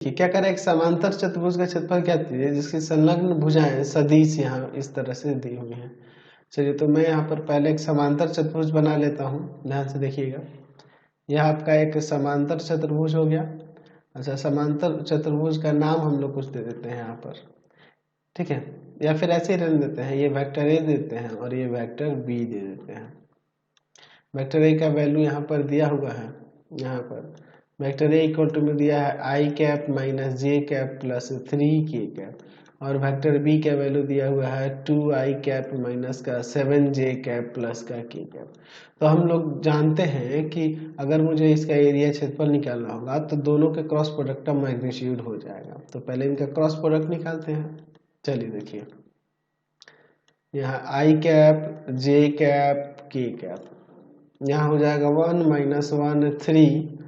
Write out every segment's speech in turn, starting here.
कि क्या करें, एक समांतर चतुर्भुज का क्षेत्रफल क्या है जिसकी संलग्न भुजाएं सदिश यहाँ इस तरह से दी हुई हैं। चलिए तो मैं यहाँ पर पहले एक समांतर चतुर्भुज बना लेता हूँ, ध्यान से देखिएगा। यह आपका एक समांतर चतुर्भुज हो गया। अच्छा, समांतर चतुर्भुज का नाम हम लोग कुछ दे देते हैं यहाँ पर, ठीक है, या फिर ऐसे ही रहने देते हैं, ये वेक्टर ए देते हैं और ये वेक्टर बी दे देते हैं। वेक्टर ए का वैल्यू यहाँ पर दिया हुआ है, यहाँ पर वेक्टर ए इक्वल टू में दिया है आई कैप माइनस जे कैप प्लस 3k कैप, और वेक्टर बी का वैल्यू दिया हुआ है 2i कैप माइनस का 7j कैप प्लस का k कैप। तो हम लोग जानते हैं कि अगर मुझे इसका एरिया क्षेत्रफल निकालना होगा तो दोनों के क्रॉस प्रोडक्ट का मैग्नीट्यूड हो जाएगा। तो पहले इनका क्रॉस प्रोडक्ट निकालते हैं। चलिए देखिए, यहाँ आई कैप जे कैप के कैप, यहाँ हो जाएगा 1 माइनस 1 3,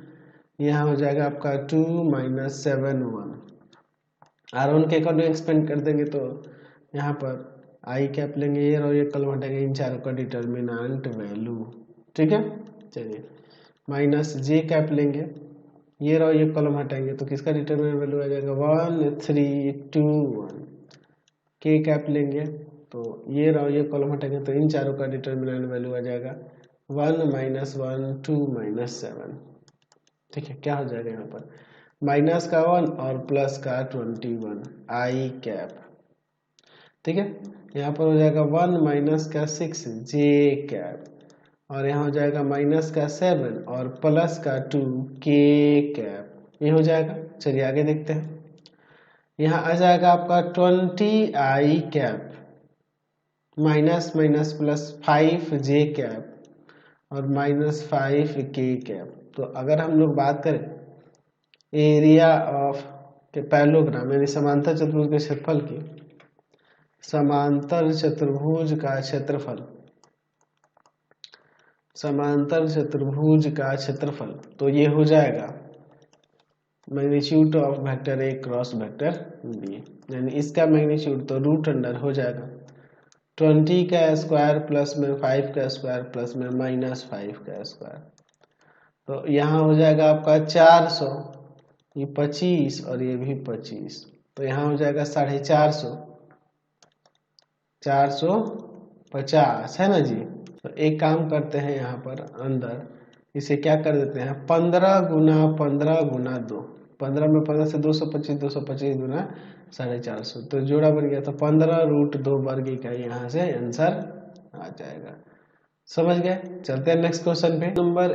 यहाँ हो जाएगा आपका 2 माइनस 7 1, और उनके अकॉर्डिंग एक्सपेंड कर देंगे तो यहाँ पर आई कैप लेंगे ये और ये कॉलम हटेंगे, इन चारों का डिटर्मिनेंट वैल्यू, ठीक है। चलिए माइनस जे कैप लेंगे, ये और ये कॉलम हटाएंगे तो किसका डिटर्मिनेंट वैल्यू आ जाएगा 1 3 2 1। के कैप लेंगे तो ये और ये कॉलम हटाएंगे तो इन चारों का डिटर्मिनेंट वैल्यू आ जाएगा 1 माइनस 1 2 माइनस 7, ठीक है। क्या हो जाएगा यहाँ पर माइनस का 1 और प्लस का 21 आई कैप, ठीक है। यहाँ पर हो जाएगा 1 माइनस का 6 जे कैप, और यहाँ हो जाएगा माइनस का 7 और प्लस का 2 के कैप, ये हो जाएगा। चलिए आगे देखते हैं, यहाँ आ जाएगा आपका 20 आई कैप माइनस माइनस प्लस 5 जे कैप और माइनस 5 के कैप। तो अगर हम लोग बात करें एरिया ऑफ के पैरेललोग्राम यानी समांतर चतुर्भुज के क्षेत्रफल की, समांतर चतुर्भुज का क्षेत्रफल, समांतर चतुर्भुज का क्षेत्रफल, तो ये हो जाएगा magnitude of vector A cross vector B, यानी इसका मैग्नीट्यूड तो रूट अंडर हो जाएगा 20 का स्क्वायर प्लस में 5 का स्क्वायर प्लस में माइनस 5 का स्क्वायर। तो यहाँ हो जाएगा आपका 400, ये 25 और ये भी 25, तो यहाँ हो जाएगा 450, 450 है ना जी। तो एक काम करते हैं, यहाँ पर अंदर इसे क्या कर देते हैं 15 गुना 15 गुना 2, 15 में 15 से 225, 225 गुना 450, तो जोड़ा बन गया। तो 15 रूट 2 वर्ग इकाई यहाँ से आंसर आ जाएगा। समझ गए। चलते हैं नेक्स्ट क्वेश्चन पे, नंबर